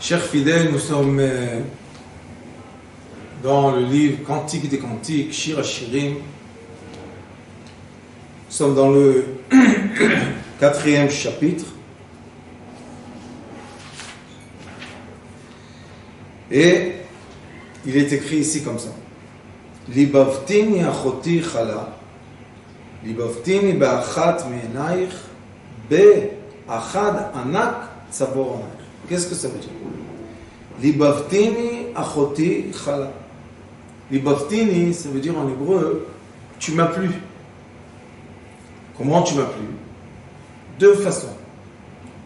Chers fidèles, nous sommes dans le livre Cantique des Cantiques, Shir HaShirim. Nous sommes dans le 4e chapitre. Et il est écrit ici comme ça. Libavtini achoti chala, libavtini be'achat me'enaich, be'achad anak tzavor anak. Qu'est-ce que ça veut dire? Libavtini achoti chala. Libavtini, ça veut dire en hébreu, tu m'as plu. Comment tu m'as plu? Deux façons.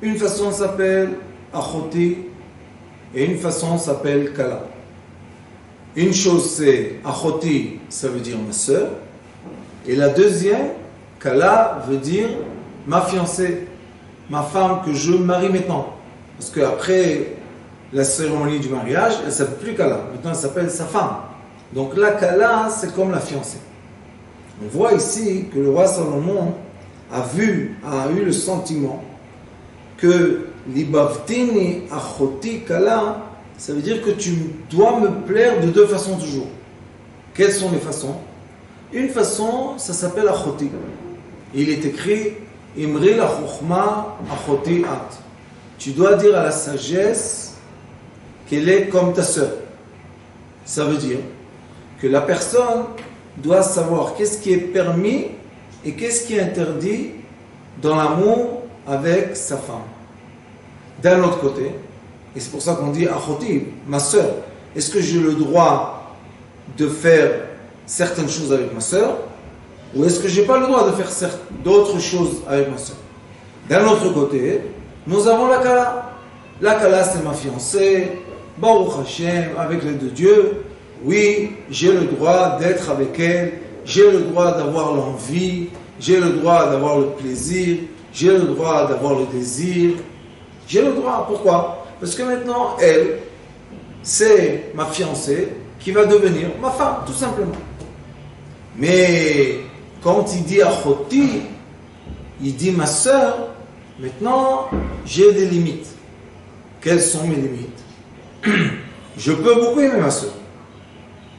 Une façon s'appelle achoti et une façon s'appelle kala. Une chose c'est achoti, ça veut dire ma sœur. Et la deuxième, kala, veut dire ma fiancée, ma femme que je marie maintenant. Parce qu'après la cérémonie du mariage, elle ne s'appelle plus kala. Maintenant, elle s'appelle sa femme. Donc la kala, c'est comme la fiancée. On voit ici que le roi Salomon a eu le sentiment que libavtini achoti kala, ça veut dire que tu dois me plaire de deux façons toujours. Quelles sont les façons? Une façon, ça s'appelle achoti. Il est écrit Imri la chokhma achoti at. Tu dois dire à la sagesse qu'elle est comme ta sœur. Ça veut dire que la personne doit savoir qu'est-ce qui est permis et qu'est-ce qui est interdit dans l'amour avec sa femme. D'un autre côté, et c'est pour ça qu'on dit achoti, ma sœur, est-ce que j'ai le droit de faire certaines choses avec ma sœur ou est-ce que je n'ai pas le droit de faire d'autres choses avec ma sœur? D'un autre côté, nous avons la kala. La kala, c'est ma fiancée, Baruch Hashem, avec l'aide de Dieu. Oui, j'ai le droit d'être avec elle, j'ai le droit d'avoir l'envie, j'ai le droit d'avoir le plaisir, j'ai le droit d'avoir le désir. J'ai le droit. Pourquoi? Parce que maintenant, elle, c'est ma fiancée qui va devenir ma femme, tout simplement. Mais quand il dit achoti, il dit ma sœur, maintenant, j'ai des limites. Quelles sont mes limites? Je peux beaucoup aimer ma sœur.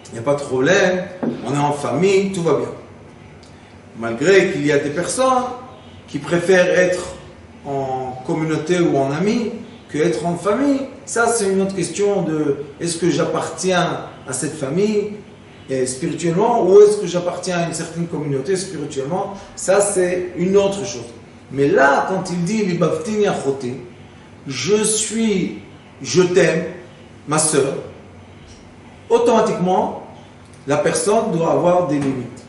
Il n'y a pas de problème, on est en famille, tout va bien. Malgré qu'il y a des personnes qui préfèrent être en communauté ou en amis que être en famille, ça c'est une autre question de est-ce que j'appartiens à cette famille spirituellement ou est-ce que j'appartiens à une certaine communauté spirituellement, ça c'est une autre chose. Mais là, quand il dit libavtini achoti, je t'aime, ma sœur, automatiquement, la personne doit avoir des limites.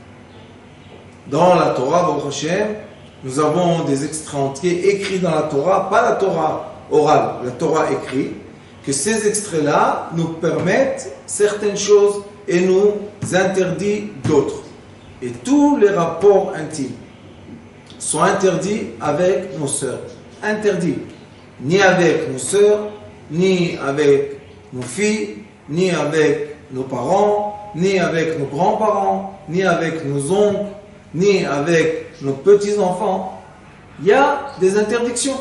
Dans la Torah, Baruch Hashem, nous avons des extraits entiers écrits dans la Torah, pas la Torah orale, la Torah écrite, que ces extraits-là nous permettent certaines choses et nous interdisent d'autres. Et tous les rapports intimes sont interdits avec nos sœurs. Interdits. Ni avec nos sœurs, ni avec nos filles, ni avec nos parents, ni avec nos grands-parents, ni avec nos oncles, ni avec nos petits-enfants. Il y a des interdictions.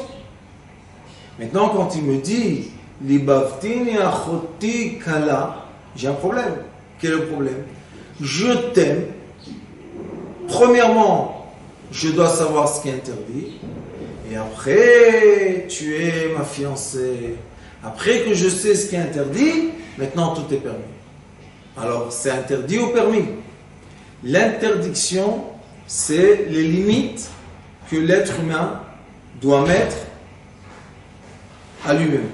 Maintenant, quand il me dit libavtini achoti kala, j'ai un problème. Quel est le problème? Je t'aime. Premièrement, je dois savoir ce qui est interdit. Et après, tu es ma fiancée. Après que je sais ce qui est interdit, maintenant tout est permis. Alors, c'est interdit ou permis? L'interdiction, c'est les limites que l'être humain doit mettre à lui-même.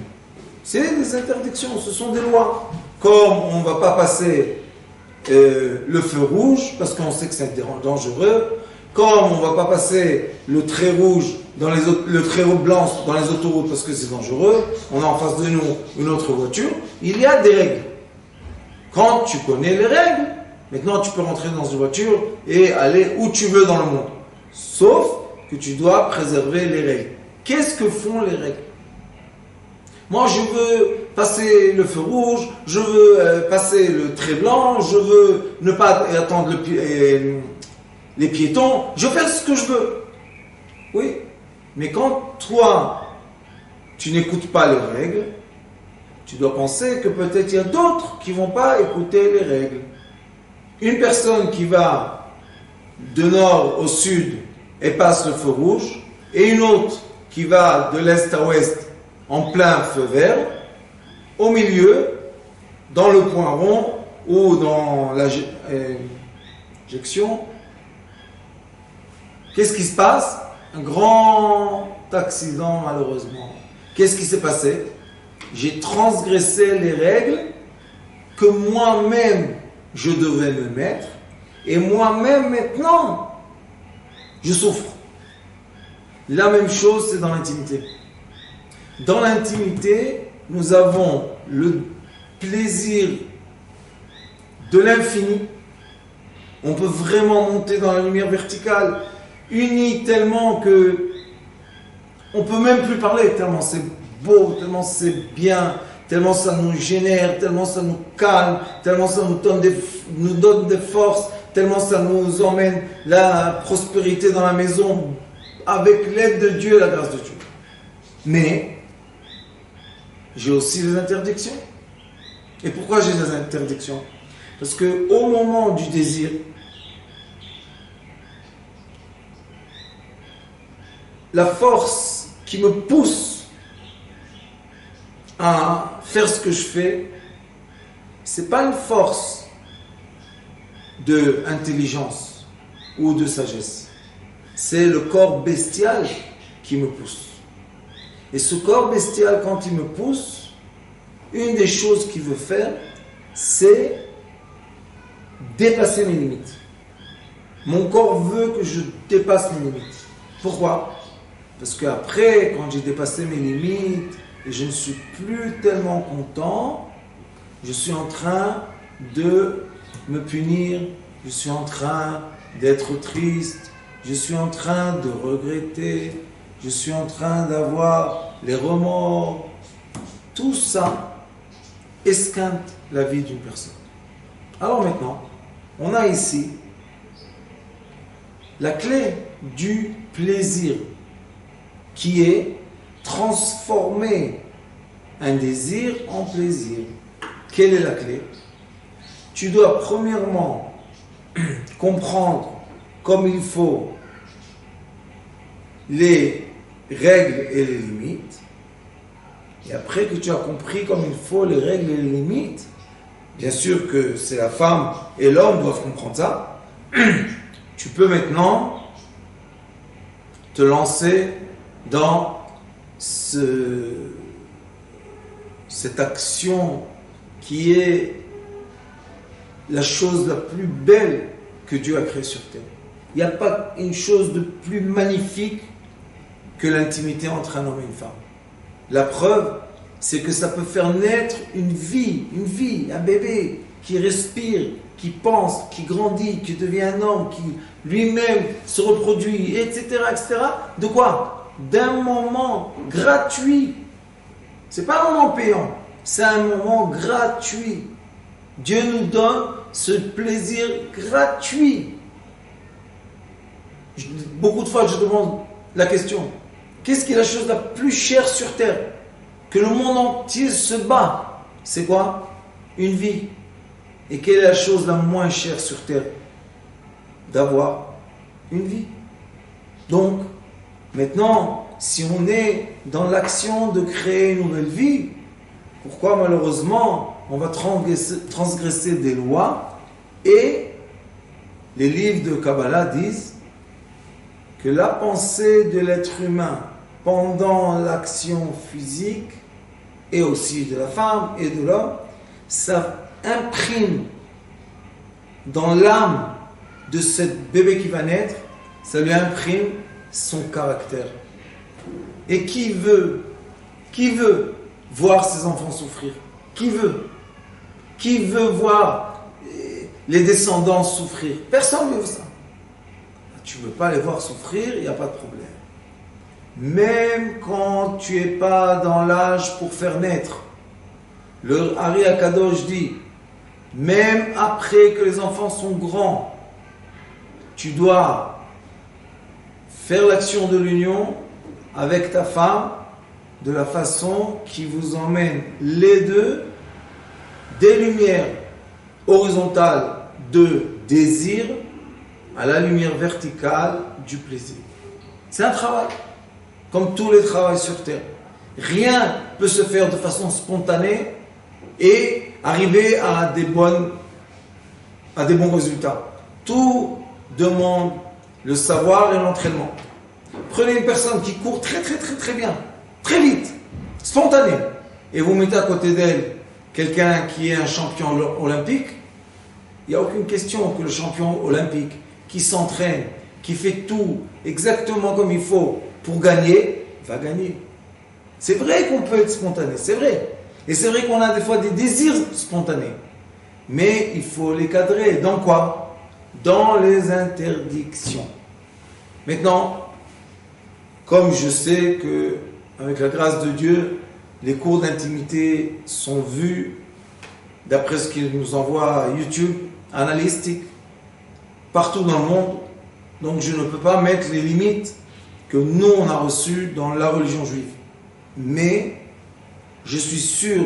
C'est des interdictions, ce sont des lois. Comme on ne va pas passer le feu rouge, parce qu'on sait que c'est dangereux, comme on ne va pas passer le trait rouge, le trait blanc dans les autoroutes parce que c'est dangereux, on a en face de nous une autre voiture, il y a des règles. Quand tu connais les règles, maintenant tu peux rentrer dans une voiture et aller où tu veux dans le monde. Sauf que tu dois préserver les règles. Qu'est-ce que font les règles? Moi je veux passer le feu rouge, je veux passer le trait blanc, je veux ne pas attendre les piétons, je fais ce que je veux. Oui, mais quand toi tu n'écoutes pas les règles, tu dois penser que peut-être il y a d'autres qui ne vont pas écouter les règles. Une personne qui va de nord au sud et passe le feu rouge, et une autre qui va de l'est à ouest en plein feu vert, au milieu, dans le point rond ou dans l'injection, qu'est-ce qui se passe? Un grand accident, malheureusement. Qu'est-ce qui s'est passé? J'ai transgressé les règles que moi-même je devais me mettre, et moi-même maintenant je souffre. La même chose, c'est dans l'intimité. Dans l'intimité, nous avons le plaisir de l'infini. On peut vraiment monter dans la lumière verticale, unis tellement que on peut même plus parler, tellement c'est beau, tellement c'est bien, tellement ça nous génère, tellement ça nous calme, tellement ça nous donne des forces, tellement ça nous emmène la prospérité dans la maison avec l'aide de Dieu et la grâce de Dieu. Mais j'ai aussi des interdictions. Et pourquoi j'ai des interdictions? Parce qu'au moment du désir, la force qui me pousse à faire ce que je fais, c'est pas une force d'intelligence ou de sagesse. C'est le corps bestial qui me pousse. Et ce corps bestial, quand il me pousse, une des choses qu'il veut faire, c'est dépasser mes limites. Mon corps veut que je dépasse mes limites. Pourquoi? Parce qu'après, quand j'ai dépassé mes limites, et je ne suis plus tellement content, je suis en train de me punir, je suis en train d'être triste, je suis en train de regretter, je suis en train d'avoir les remords. Tout ça esquinte la vie d'une personne. Alors maintenant, on a ici la clé du plaisir, qui est transformer un désir en plaisir. Quelle est la clé? Tu dois premièrement comprendre comme il faut les règles et les limites. Et après que tu as compris comme il faut les règles et les limites, bien sûr que c'est la femme et l'homme qui doivent comprendre ça, tu peux maintenant te lancer dans cette action qui est la chose la plus belle que Dieu a créée sur terre. Il n'y a pas une chose de plus magnifique que l'intimité entre un homme et une femme. La preuve, c'est que ça peut faire naître une vie, un bébé qui respire, qui pense, qui grandit, qui devient un homme, qui lui-même se reproduit, etc., etc. De quoi? D'un moment gratuit. C'est pas un moment payant, c'est un moment gratuit. Dieu nous donne ce plaisir gratuit. Beaucoup de fois, je demande la question, qu'est-ce qui est la chose la plus chère sur terre? Que le monde entier se bat. C'est quoi? Une vie. Et quelle est la chose la moins chère sur terre? D'avoir une vie. Donc, maintenant, si on est dans l'action de créer une nouvelle vie, pourquoi malheureusement on va transgresser des lois? Et les livres de Kabbalah disent que la pensée de l'être humain pendant l'action physique, et aussi de la femme et de l'homme, ça imprime dans l'âme de ce bébé qui va naître, ça lui imprime son caractère. Et qui veut voir ses enfants souffrir? Qui veut voir les descendants souffrir? Personne ne veut ça. Tu ne veux pas les voir souffrir, il n'y a pas de problème. Même quand tu n'es pas dans l'âge pour faire naître, le Ari Akadosh dit, même après que les enfants sont grands, tu dois faire l'action de l'union avec ta femme de la façon qui vous emmène les deux des lumières horizontales de désir à la lumière verticale du plaisir. C'est un travail, comme tous les travaux sur Terre. Rien ne peut se faire de façon spontanée et arriver à des bons résultats. Tout demande le savoir et l'entraînement. Prenez une personne qui court très bien, très vite, spontané, et vous mettez à côté d'elle quelqu'un qui est un champion olympique. Il n'y a aucune question que le champion olympique qui s'entraîne, qui fait tout exactement comme il faut pour gagner, va gagner. C'est vrai qu'on peut être spontané, c'est vrai. Et c'est vrai qu'on a des fois des désirs spontanés. Mais il faut les cadrer. Dans quoi? Dans les interdictions. Maintenant, comme je sais que, avec la grâce de Dieu, les cours d'intimité sont vus, d'après ce qu'il nous envoie à YouTube, analytiques, partout dans le monde. Donc je ne peux pas mettre les limites que nous, on a reçues dans la religion juive. Mais je suis sûr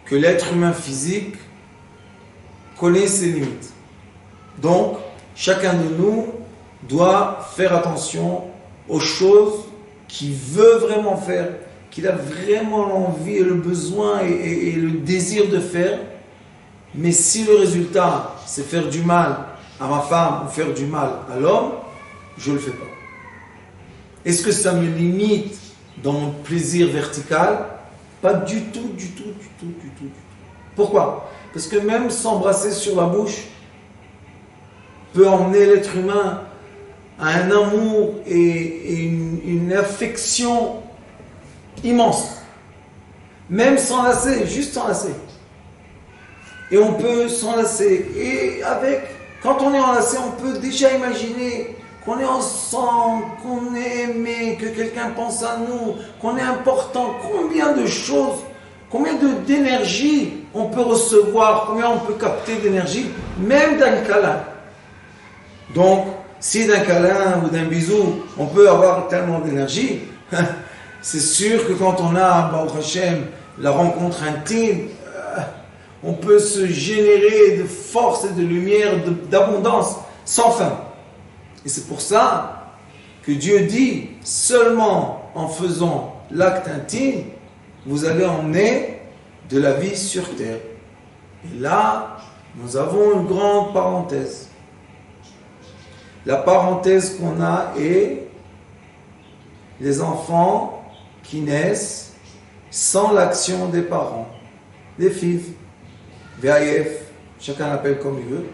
que l'être humain physique connaît ses limites. Donc, chacun de nous doit faire attention aux choses qu'il veut vraiment faire, qu'il a vraiment l'envie et le besoin et le désir de faire. Mais si le résultat, c'est faire du mal à ma femme ou faire du mal à l'homme, je ne le fais pas. Est-ce que ça me limite dans mon plaisir vertical? Pas du tout. Pourquoi? Parce que même s'embrasser sur la bouche peut emmener l'être humain à un amour et une affection immense. Même s'enlacer, juste s'enlacer. Et on peut s'enlacer. Et quand on est enlacé, on peut déjà imaginer qu'on est ensemble, qu'on est aimé, que quelqu'un pense à nous, qu'on est important. Combien de choses, combien d'énergie on peut recevoir, combien on peut capter d'énergie, même d'un câlin. Donc, si d'un câlin ou d'un bisou, on peut avoir tellement d'énergie, c'est sûr que quand on a, Baruch Hashem, la rencontre intime, on peut se générer de force et de lumière, d'abondance, sans fin. Et c'est pour ça que Dieu dit, seulement en faisant l'acte intime, vous allez emmener de la vie sur terre. Et là, nous avons une grande parenthèse. La parenthèse qu'on a est les enfants qui naissent sans l'action des parents. Les filles, VAF, chacun l'appelle comme il veut.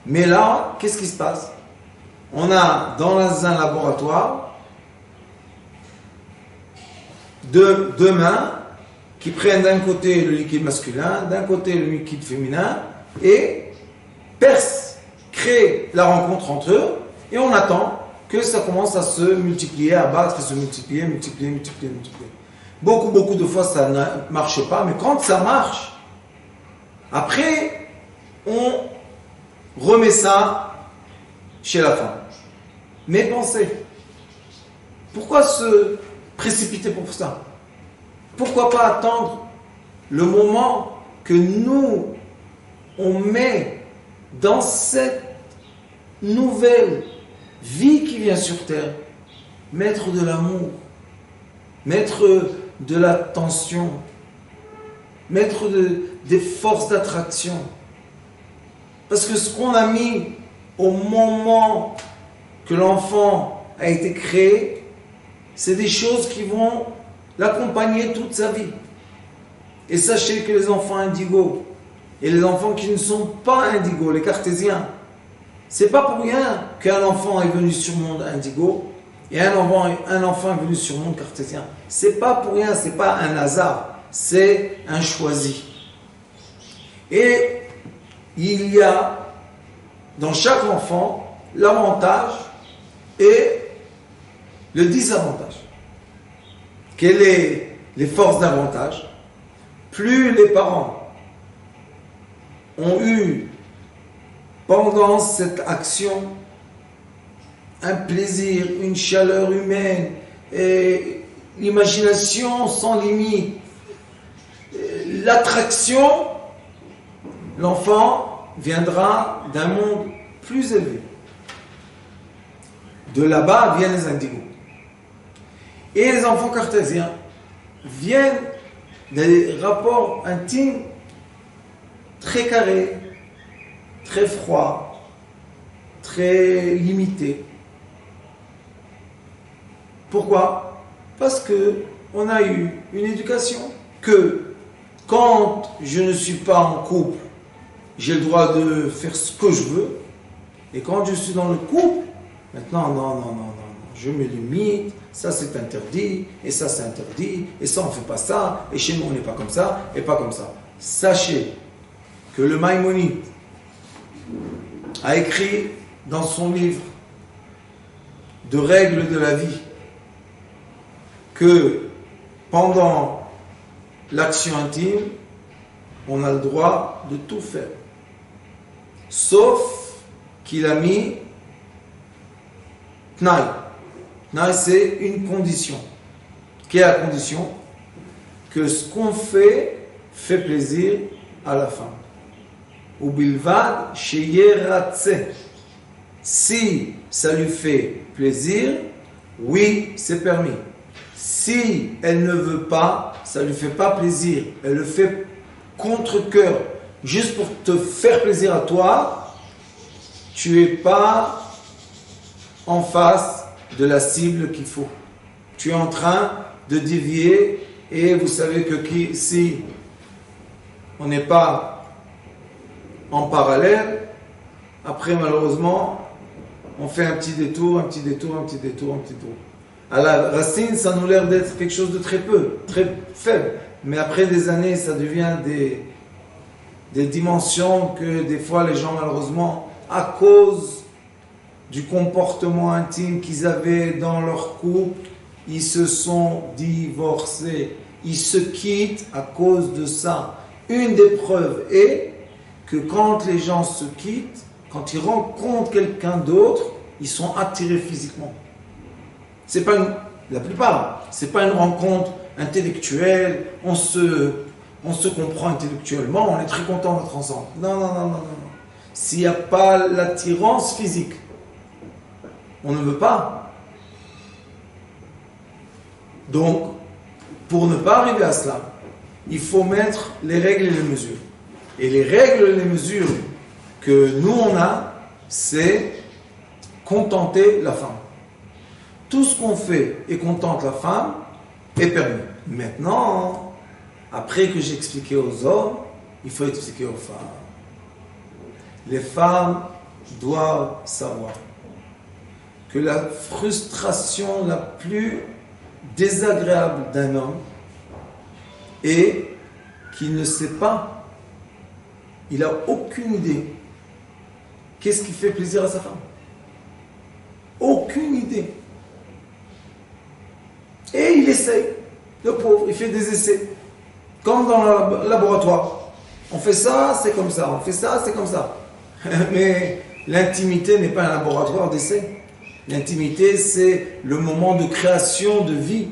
Mais là, qu'est-ce qui se passe? On a dans un laboratoire deux mains qui prennent d'un côté le liquide masculin, d'un côté le liquide féminin, et percent, créent la rencontre entre eux, et on attend que ça commence à se multiplier, à battre, se multiplier. Beaucoup de fois ça ne marche pas, mais quand ça marche, après, on remet ça chez la femme. Mais pensez, pourquoi se précipiter pour ça? Pourquoi pas attendre le moment que nous, on met dans cette nouvelle vie qui vient sur terre, mettre de l'amour, mettre de l'attention, mettre des forces d'attraction. Parce que ce qu'on a mis au moment que l'enfant a été créé, c'est des choses qui vont l'accompagner toute sa vie. Et sachez que les enfants indigos et les enfants qui ne sont pas indigos, les cartésiens, c'est pas pour rien qu'un enfant est venu sur le monde indigo et un enfant est venu sur le monde cartésien. C'est pas pour rien, c'est pas un hasard, c'est un choisi. Et il y a dans chaque enfant l'avantage et le désavantage. Quelles sont les forces d'avantage? Plus les parents ont eu pendant cette action un plaisir, une chaleur humaine et l'imagination sans limite, l'attraction, l'enfant viendra d'un monde plus élevé. De là-bas viennent les indigos. Et les enfants cartésiens viennent des rapports intimes très carrés, très froids, très limités. Pourquoi? Parce que on a eu une éducation que quand je ne suis pas en couple, j'ai le droit de faire ce que je veux. Et quand je suis dans le couple, maintenant, non, je me limite, ça c'est interdit, et ça c'est interdit, et ça on ne fait pas ça, et chez nous on n'est pas comme ça, et pas comme ça. Sachez que le Maïmonide a écrit dans son livre de règles de la vie que pendant l'action intime, on a le droit de tout faire. Sauf qu'il a mis Tnaï. Tnaï, c'est une condition. Quelle est la condition? Que ce qu'on fait plaisir à la femme. Ou bilvad sheyeratse. Si ça lui fait plaisir, oui, c'est permis. Si elle ne veut pas, ça ne lui fait pas plaisir, elle le fait contre cœur, juste pour te faire plaisir à toi, tu n'es pas en face de la cible qu'il faut. Tu es en train de dévier, et vous savez que si on n'est pas en parallèle, après malheureusement, on fait un petit détour, un petit détour, un petit détour, un petit détour. À la racine, ça nous l'air d'être quelque chose de très peu, très faible. Mais après des années, ça devient des dimensions que des fois les gens, malheureusement, à cause du comportement intime qu'ils avaient dans leur couple, ils se sont divorcés. Ils se quittent à cause de ça. Une des preuves est que quand les gens se quittent, quand ils rencontrent quelqu'un d'autre, ils sont attirés physiquement. C'est pas la plupart, c'est pas une rencontre intellectuelle, on se comprend intellectuellement, on est très content d'être ensemble. Non. S'il n'y a pas l'attirance physique, on ne veut pas. Donc, pour ne pas arriver à cela, il faut mettre les règles et les mesures. Et les règles et les mesures que nous on a, c'est contenter la femme. Tout ce qu'on fait et contente la femme est permis. Maintenant, après que j'ai expliqué aux hommes, il faut expliquer aux femmes. Les femmes doivent savoir que la frustration la plus désagréable d'un homme est qu'il ne sait pas, il n'a aucune idée qu'est-ce qui fait plaisir à sa femme. Aucune idée. Et il essaye, le pauvre, il fait des essais. Comme dans le laboratoire. On fait ça, c'est comme ça. On fait ça, c'est comme ça. Mais l'intimité n'est pas un laboratoire d'essai. L'intimité, c'est le moment de création de vie.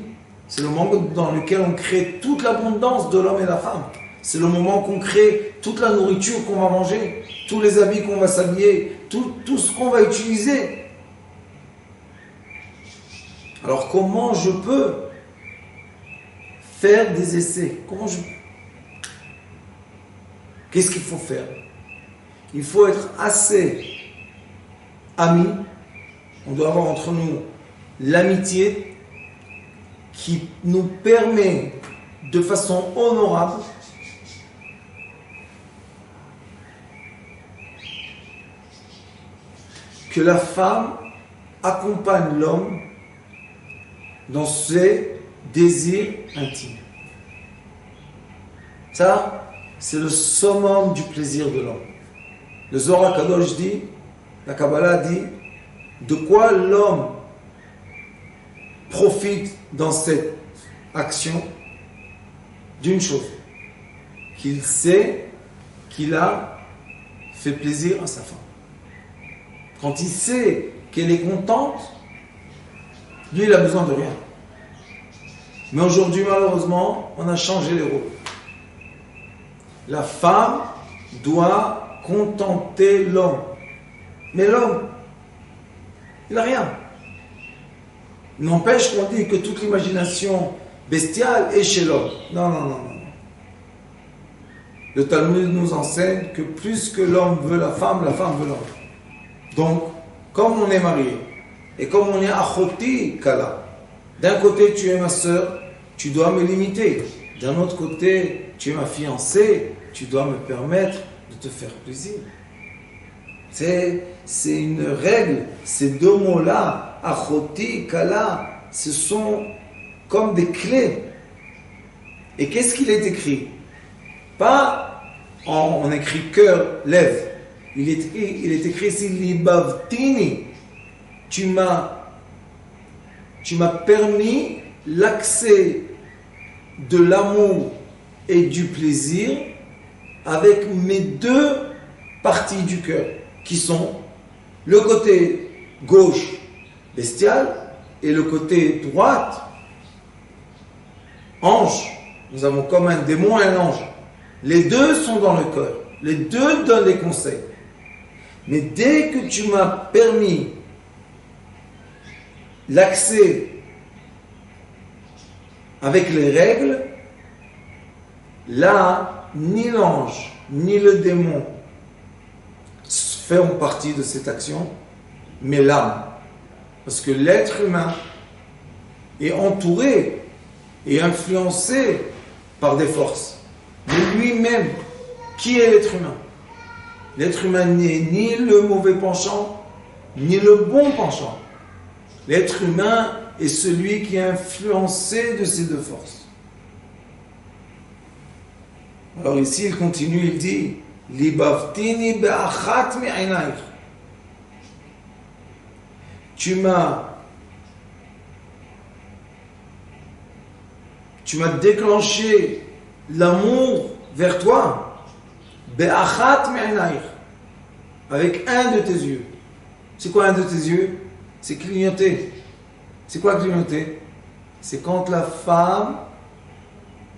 C'est le moment dans lequel on crée toute l'abondance de l'homme et de la femme. C'est le moment qu'on crée toute la nourriture qu'on va manger, tous les habits qu'on va s'habiller, tout ce qu'on va utiliser. Alors comment je peux faire des essais? Qu'est-ce qu'il faut faire? Il faut être assez amis. On doit avoir entre nous l'amitié qui nous permet de façon honorable que la femme accompagne l'homme dans ses désirs intimes. Ça, c'est le summum du plaisir de l'homme. Le Zohar Kadosh dit, la Kabbalah dit, de quoi l'homme profite dans cette action? D'une chose, qu'il sait qu'il a fait plaisir à sa femme. Quand il sait qu'elle est contente, lui, il n'a besoin de rien. Mais aujourd'hui, malheureusement, on a changé les rôles. La femme doit contenter l'homme. Mais l'homme, il n'a rien. N'empêche qu'on dit que toute l'imagination bestiale est chez l'homme. Non, non, non, non. Le Talmud nous enseigne que plus que l'homme veut la femme veut l'homme. Donc, comme on est marié, et comme on est achoti kala, d'un côté tu es ma sœur, tu dois me limiter. D'un autre côté, tu es ma fiancée, tu dois me permettre de te faire plaisir. C'est une règle, ces deux mots-là, achoti kala, ce sont comme des clés. Et qu'est-ce qu'il est écrit? Pas on écrit cœur, lèvres. Il est écrit ici libavtini. Tu m'as permis l'accès de l'amour et du plaisir avec mes deux parties du cœur, qui sont le côté gauche bestial et le côté droite ange. Nous avons comme un démon et un ange. Les deux sont dans le cœur. Les deux donnent des conseils. Mais dès que tu m'as permis l'accès avec les règles, là, ni l'ange, ni le démon font partie de cette action, mais l'âme. Parce que l'être humain est entouré et influencé par des forces. Mais lui-même, qui est l'être humain? L'être humain n'est ni le mauvais penchant, ni le bon penchant. L'être humain est celui qui est influencé de ces deux forces. Alors ici, il continue, il dit Libavtini be'achat mi'inaych. Tu m'as déclenché l'amour vers toi, be'achat mi'inaych, avec un de tes yeux. C'est quoi un de tes yeux? C'est clignoter. C'est quoi clignoter? C'est quand la femme,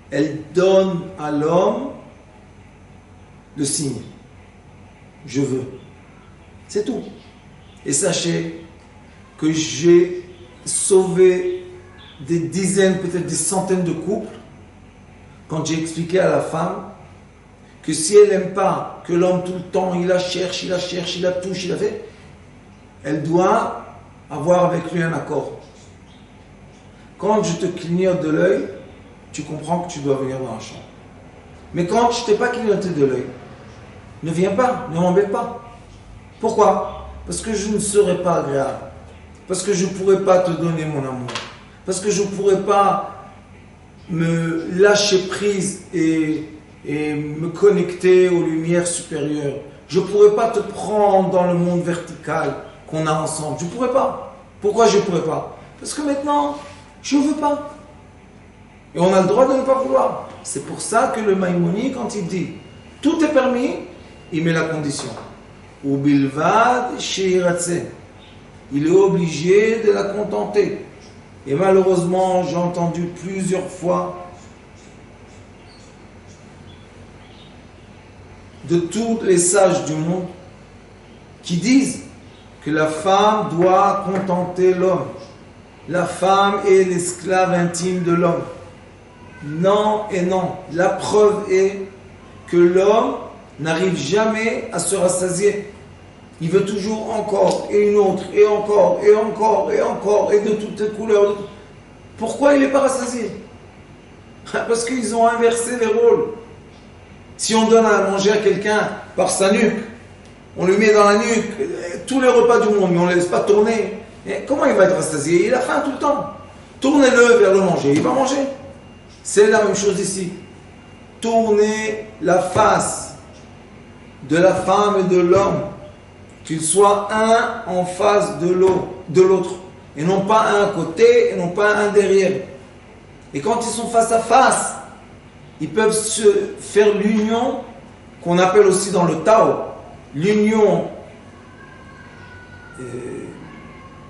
elle donne à l'homme le signe. Je veux. C'est tout. Et sachez que j'ai sauvé des dizaines, peut-être des centaines de couples quand j'ai expliqué à la femme que si elle n'aime pas que l'homme tout le temps, il la cherche, il la touche, il la fait, elle doit avoir avec lui un accord. Quand je te clignote de l'œil, tu comprends que tu dois venir dans la chambre. Mais quand je ne t'ai pas clignoté de l'œil, ne viens pas, ne m'embête pas. Pourquoi? Parce que je ne serai pas agréable. Parce que je ne pourrai pas te donner mon amour. Parce que je ne pourrai pas me lâcher prise et me connecter aux lumières supérieures. Je ne pourrai pas te prendre dans le monde vertical qu'on a ensemble. Je ne pourrai pas. Pourquoi je ne pourrai pas? Parce que maintenant, je ne veux pas. Et on a le droit de ne pas vouloir. C'est pour ça que le Maïmoni, quand il dit tout est permis, il met la condition. Ou bilvad sheiratse. Il est obligé de la contenter. Et malheureusement, j'ai entendu plusieurs fois de tous les sages du monde qui disent que la femme doit contenter l'homme. La femme est l'esclave intime de l'homme. Non et non. La preuve est que l'homme n'arrive jamais à se rassasier. Il veut toujours encore, et une autre, et encore, et encore, et encore, et de toutes les couleurs. Pourquoi il n'est pas rassasié? Parce qu'ils ont inversé les rôles. Si on donne à manger à quelqu'un par sa nuque, on lui met dans la nuque tous les repas du monde, mais on ne le laisse pas tourner. Et comment il va être rassasié? Il a faim tout le temps. Tournez-le vers le manger, il va manger. C'est la même chose ici. Tournez la face de la femme et de l'homme, qu'ils soient un en face de l'autre, et non pas un à côté, et non pas un derrière. Et quand ils sont face à face, ils peuvent se faire l'union qu'on appelle aussi dans le Tao, l'union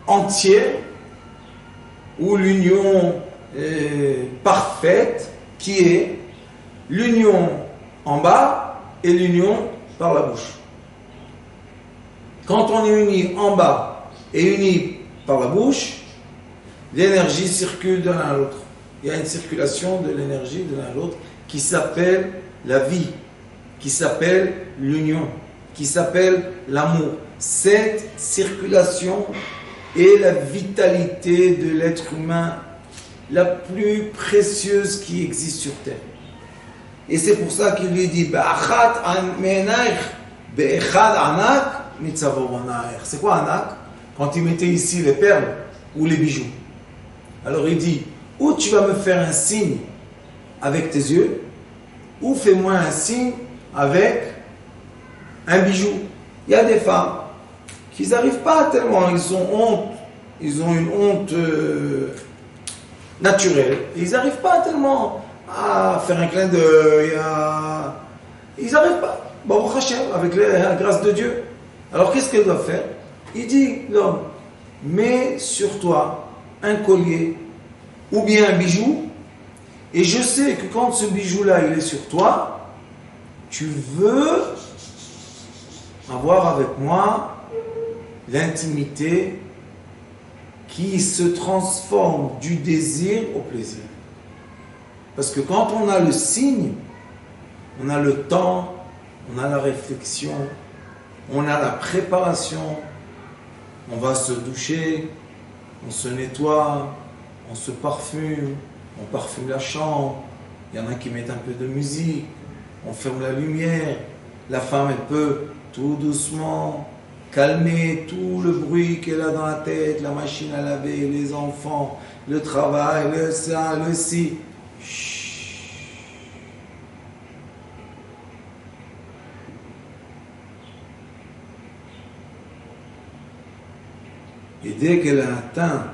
entière, ou l'union parfaite qui est l'union en bas et l'union par la bouche. Quand on est uni en bas et uni par la bouche, l'énergie circule de l'un à l'autre. Il y a une circulation de l'énergie de l'un à l'autre qui s'appelle la vie, qui s'appelle l'union, qui s'appelle l'amour. Cette circulation est la vitalité de l'être humain la plus précieuse qui existe sur terre. Et c'est pour ça qu'il lui dit c'est quoi anak? Quand il mettait ici les perles ou les bijoux. Alors il dit, ou tu vas me faire un signe avec tes yeux, ou fais-moi un signe avec un bijou. Il y a des femmes qui n'arrivent pas tellement, ils ont honte, ils ont une honte naturelle, ils n'arrivent pas tellement à faire un clin d'œil, ils n'arrivent pas, Baruch Hashem, avec la grâce de Dieu. Alors qu'est-ce qu'elle doit faire? Il dit, l'homme, mets sur toi un collier ou bien un bijou, et je sais que quand ce bijou-là il est sur toi, tu veux avoir avec moi l'intimité qui se transforme du désir au plaisir. Parce que quand on a le signe, on a le temps, on a la réflexion, on a la préparation, on va se doucher, on se nettoie, on se parfume, on parfume la chambre, il y en a qui mettent un peu de musique, on ferme la lumière, la femme elle peut tout doucement calmer tout le bruit qu'elle a dans la tête, la machine à laver, les enfants, le travail, le ça, le ci. Et dès qu'elle a atteint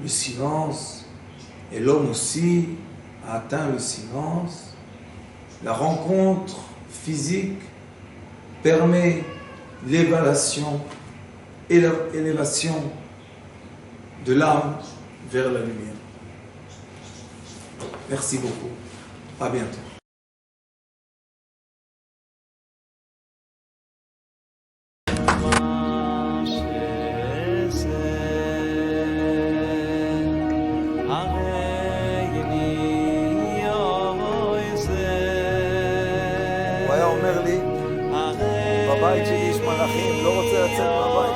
le silence, et l'homme aussi a atteint le silence, la rencontre physique permet l'élévation de l'âme vers la lumière. Merci beaucoup. À bientôt. הוא היה אומר לי, בבית שלי יש מלאכים, לא רוצה לצאת מהבית.